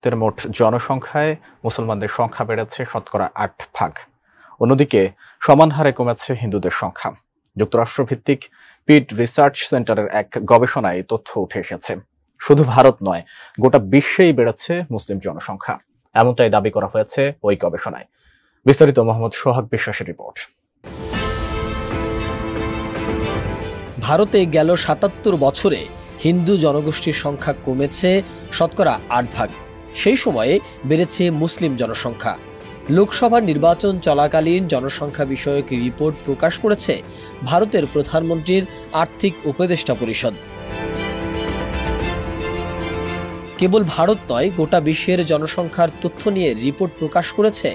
ভারতের মোট জনসংখ্যায় মুসলমানদের সংখ্যা বেড়েছে শতকরা ৮%। অন্যদিকে সমান হারে কমেছে হিন্দুদের সংখ্যা। যুক্তরাষ্ট্রভিত্তিক পিট রিসার্চ সেন্টারের এক গবেষণায় এই তথ্য উঠে এসেছে। শুধু ভারত নয়, গোটা বিশ্বেই বেড়েছে মুসলিম জনসংখ্যা, এমনটাই দাবি করা হয়েছে ওই গবেষণায়। বিস্তারিত মোহাম্মদ সোহাগ বিশ্বাসের রিপোর্ট। ভারতে গেল ৭৭ বছরে হিন্দু জনগোষ্ঠীর সংখ্যা কমেছে শতকরা ৮%। সেই সময়ে বেড়েছে মুসলিম জনসংখ্যা। লোকসভা নির্বাচন চলাকালীন জনসংখ্যা বিষয়ক রিপোর্ট প্রকাশ করেছে ভারতের প্রধানমন্ত্রীর আর্থিক উপদেষ্টা পরিষদ। কেবল ভারত নয়, গোটা বিশ্বের জনসংখ্যার তথ্য নিয়ে রিপোর্ট প্রকাশ করেছে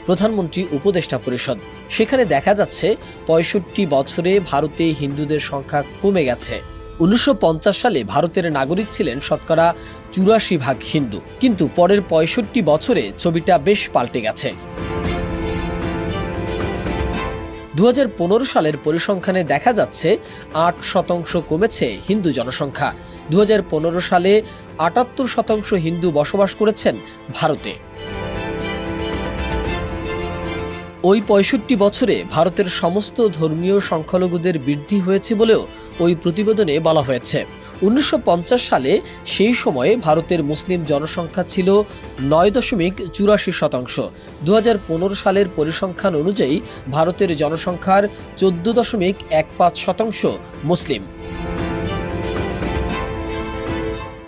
প্রধানমন্ত্রী উপদেষ্টা পরিষদ। সেখানে দেখা যাচ্ছে ৬৫ বছরে ভারতে হিন্দুদের সংখ্যা কমে গেছে। ১৯৫০ সালে ভারতের নাগরিক ছিলেন শতকরা ৮৪% হিন্দু, কিন্তু পরের ৬৫ বছরে ছবিটা বেশ পাল্টে গেছে। ২০১৫ সালের পরিসংখ্যানে দেখা যাচ্ছে ৮% কমেছে হিন্দু জনসংখ্যা। ২০১৫ সালে ৭৮% হিন্দু বসবাস করেছেন ভারতে। ওই ৬৫ বছরে ভারতের সমস্ত ধর্মীয় সংখ্যালঘুদের বৃদ্ধি হয়েছে বলেও ওই প্রতিবেদনে বলা হয়েছে। ১৯৫০ সালে সেই সময়ে ভারতের মুসলিম জনসংখ্যা ছিল ৯.৮৪%। ২০১৫ সালের পরিসংখ্যান অনুযায়ী ভারতের জনসংখ্যার ১৪.১৫% মুসলিম।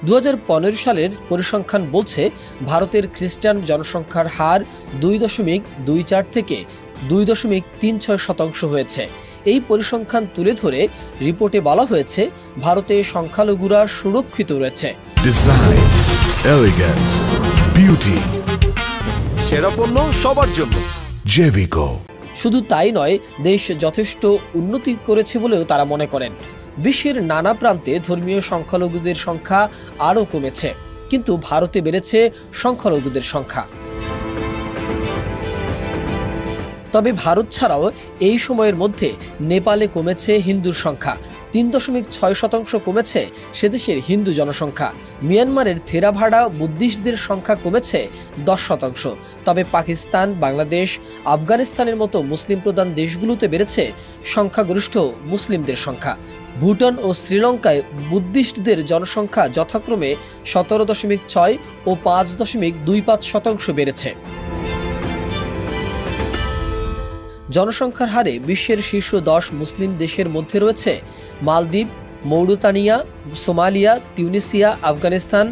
২০১৫ সালের পরিসংখ্যান বলছে ভারতের খ্রিস্টান জনসংখ্যার হার ২.২৪ থেকে ২.৩৬% হয়েছে। এই পরিসংখ্যান তুলে ধরে রিপোর্টে বলা হয়েছে ভারতে সংখ্যালঘুরা সুরক্ষিত রয়েছে। ডিজাইন, এলিগেন্স, বিউটি, সেরা পণ্য সবার জন্য জেভিকো। শুধু তাই নয়, দেশ যথেষ্ট উন্নতি করেছে বলেও তারা মনে করেন। বিশ্বের নানা প্রান্তে ধর্মীয় সংখ্যালঘুদের সংখ্যা আরও কমেছে, কিন্তু ভারতে বেড়েছে সংখ্যালঘুদের সংখ্যা। তবে ভারত ছাড়াও এই সময়ের মধ্যে নেপালে কমেছে হিন্দুর সংখ্যা। ৩.৬% কমেছে সেদেশের হিন্দু জনসংখ্যা। মিয়ানমারের থেরাভাডা বুদ্ধিস্টদের সংখ্যা কমেছে ১০%। তবে পাকিস্তান, বাংলাদেশ, আফগানিস্তানের মতো মুসলিম প্রধান দেশগুলোতে বেড়েছে সংখ্যাগরিষ্ঠ মুসলিমদের সংখ্যা। ভুটান ও শ্রীলঙ্কায় বুদ্ধিস্টদের জনসংখ্যা যথাক্রমে ১৭.৬ ও ৫.২৫% বেড়েছে। জনসংখ্যার হারে বিশ্বের শীর্ষ ১০ মুসলিম দেশের মধ্যে রয়েছে Maldives, Mauritania, Somalia, Tunisia, Afghanistan,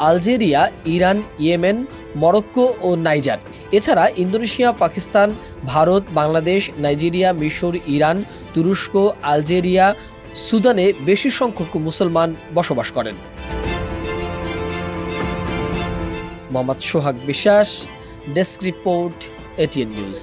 Algeria, Iran, Yemen, Morocco ও নাইজার। এছাড়া ইন্দোনেশিয়া, পাকিস্তান, ভারত, বাংলাদেশ, নাইজেরিয়া, মিশর, ইরান, তুরস্ক, আলজেরিয়া, সুদানে বেশি সংখ্যক মুসলমান বসবাস করেন। মোহাম্মদ সোহাগ বিশ্বাস, ডেস্ক রিপোর্ট, এটিএন নিউজ।